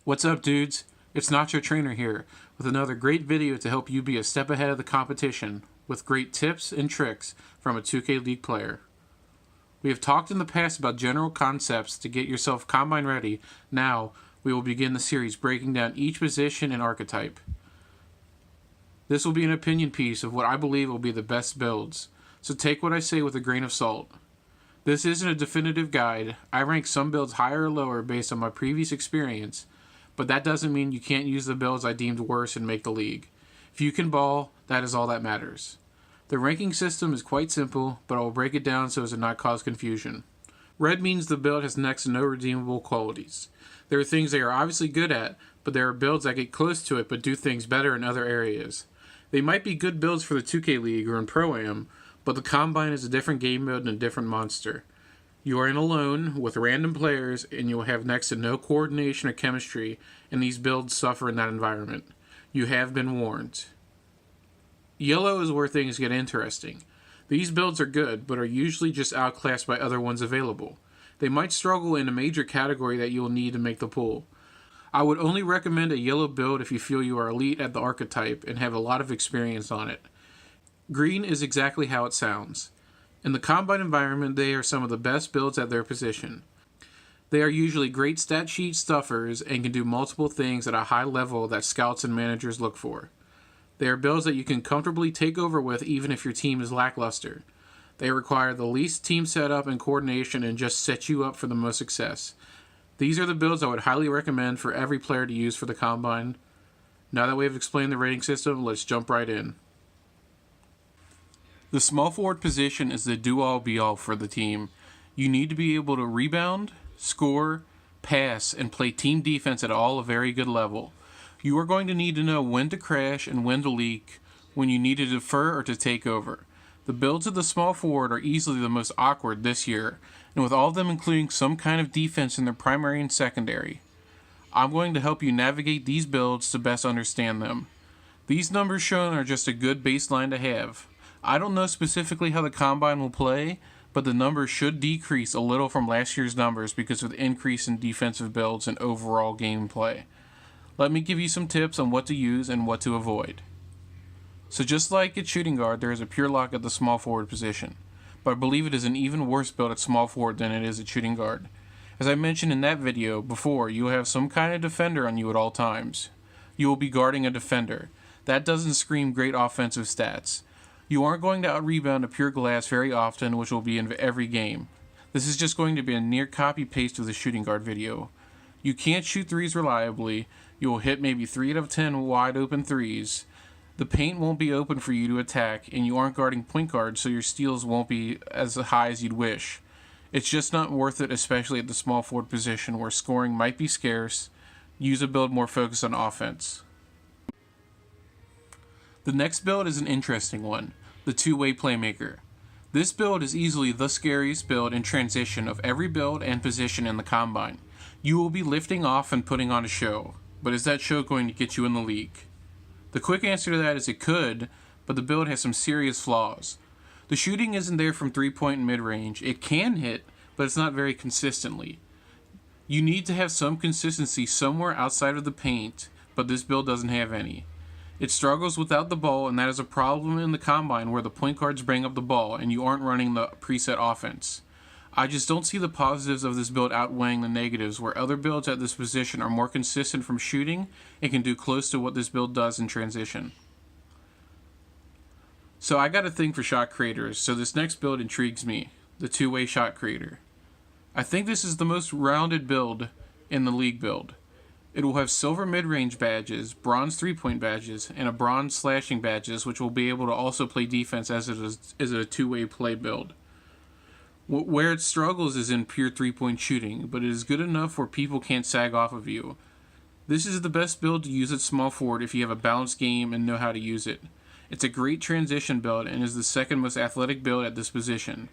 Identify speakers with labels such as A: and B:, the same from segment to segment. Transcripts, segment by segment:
A: What's up, dudes? It's Nacho Trainer here with another great video to help you be a step ahead of the competition with great tips and tricks from a 2K League player. We have talked in the past about general concepts to get yourself combine ready. Now, we will begin the series breaking down each position and archetype. This will be an opinion piece of what I believe will be the best builds, so take what I say with a grain of salt. This isn't a definitive guide. I rank some builds higher or lower based on my previous experience, but that doesn't mean you can't use the builds I deemed worse and make the league. If you can ball, that is all that matters. The ranking system is quite simple, but I will break it down so as to not cause confusion. Red means the build has next to no redeemable qualities. There are things they are obviously good at, but there are builds that get close to it but do things better in other areas. They might be good builds for the 2K League or in Pro-Am, but the Combine is a different game mode and a different monster. You are in alone with random players, and you will have next to no coordination or chemistry, and these builds suffer in that environment. You have been warned. Yellow is where things get interesting. These builds are good, but are usually just outclassed by other ones available. They might struggle in a major category that you will need to make the pool. I would only recommend a yellow build if you feel you are elite at the archetype and have a lot of experience on it. Green is exactly how it sounds. In the Combine environment, they are some of the best builds at their position. They are usually great stat sheet stuffers and can do multiple things at a high level that scouts and managers look for. They are builds that you can comfortably take over with even if your team is lackluster. They require the least team setup and coordination and just set you up for the most success. These are the builds I would highly recommend for every player to use for the Combine. Now that we have explained the rating system, let's jump right in. The small forward position is the do-all be-all for the team. You need to be able to rebound, score, pass, and play team defense at all a very good level. You are going to need to know when to crash and when to leak, when you need to defer or to take over. The builds of the small forward are easily the most awkward this year, and with all of them including some kind of defense in their primary and secondary. I'm going to help you navigate these builds to best understand them. These numbers shown are just a good baseline to have. I don't know specifically how the Combine will play, but the numbers should decrease a little from last year's numbers because of the increase in defensive builds and overall gameplay. Let me give you some tips on what to use and what to avoid. So just like at shooting guard, there is a pure lock at the small forward position, but I believe it is an even worse build at small forward than it is at shooting guard. As I mentioned in that video before, you will have some kind of defender on you at all times. You will be guarding a defender. That doesn't scream great offensive stats. You aren't going to out-rebound a pure glass very often, which will be in every game. This is just going to be a near copy-paste of the shooting guard video. You can't shoot threes reliably. You will hit maybe 3 out of 10 wide-open threes. The paint won't be open for you to attack, and you aren't guarding point guards, so your steals won't be as high as you'd wish. It's just not worth it, especially at the small forward position where scoring might be scarce. Use a build more focused on offense. The next build is an interesting one, the two-way playmaker. This build is easily the scariest build in transition of every build and position in the Combine. You will be lifting off and putting on a show, but is that show going to get you in the league? The quick answer to that is it could, but the build has some serious flaws. The shooting isn't there from three-point and mid-range. It can hit, but it's not very consistently. You need to have some consistency somewhere outside of the paint, but this build doesn't have any. It struggles without the ball, and that is a problem in the Combine where the point guards bring up the ball and you aren't running the preset offense. I just don't see the positives of this build outweighing the negatives, where other builds at this position are more consistent from shooting and can do close to what this build does in transition. So I got a thing for shot creators, so this next build intrigues me, the two-way shot creator. I think this is the most rounded build in the league build. It will have silver mid-range badges, bronze three-point badges, and a bronze slashing badges, which will be able to also play defense as it is a two-way play build. Where it struggles is in pure three-point shooting, but it is good enough where people can't sag off of you. This is the best build to use at small forward if you have a balanced game and know how to use it. It's a great transition build and is the second most athletic build at this position.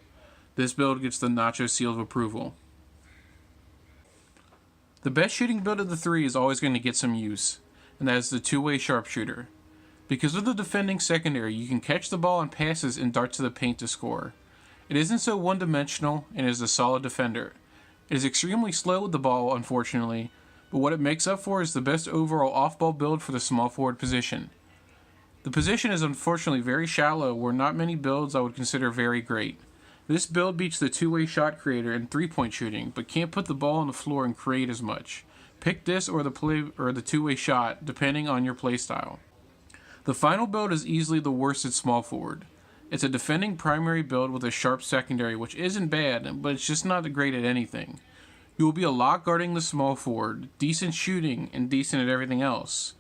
A: This build gets the Nacho seal of approval. The best shooting build of the three is always going to get some use, and that is the two-way sharpshooter. Because of the defending secondary, you can catch the ball in passes and dart to the paint to score. It isn't so one-dimensional and is a solid defender. It is extremely slow with the ball, unfortunately, but what it makes up for is the best overall off-ball build for the small forward position. The position is unfortunately very shallow, where not many builds I would consider very great. This build beats the two-way shot creator in three-point shooting, but can't put the ball on the floor and create as much. Pick this or the two-way shot, depending on your playstyle. The final build is easily the worst at small forward. It's a defending primary build with a sharp secondary, which isn't bad, but it's just not great at anything. You will be a lot guarding the small forward, decent shooting, and decent at everything else.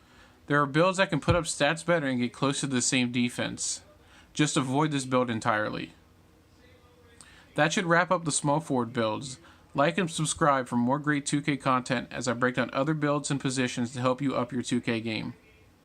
A: There are builds that can put up stats better and get close to the same defense. Just avoid this build entirely. That should wrap up the small forward builds. Like and subscribe for more great 2K content as I break down other builds and positions to help you up your 2K game.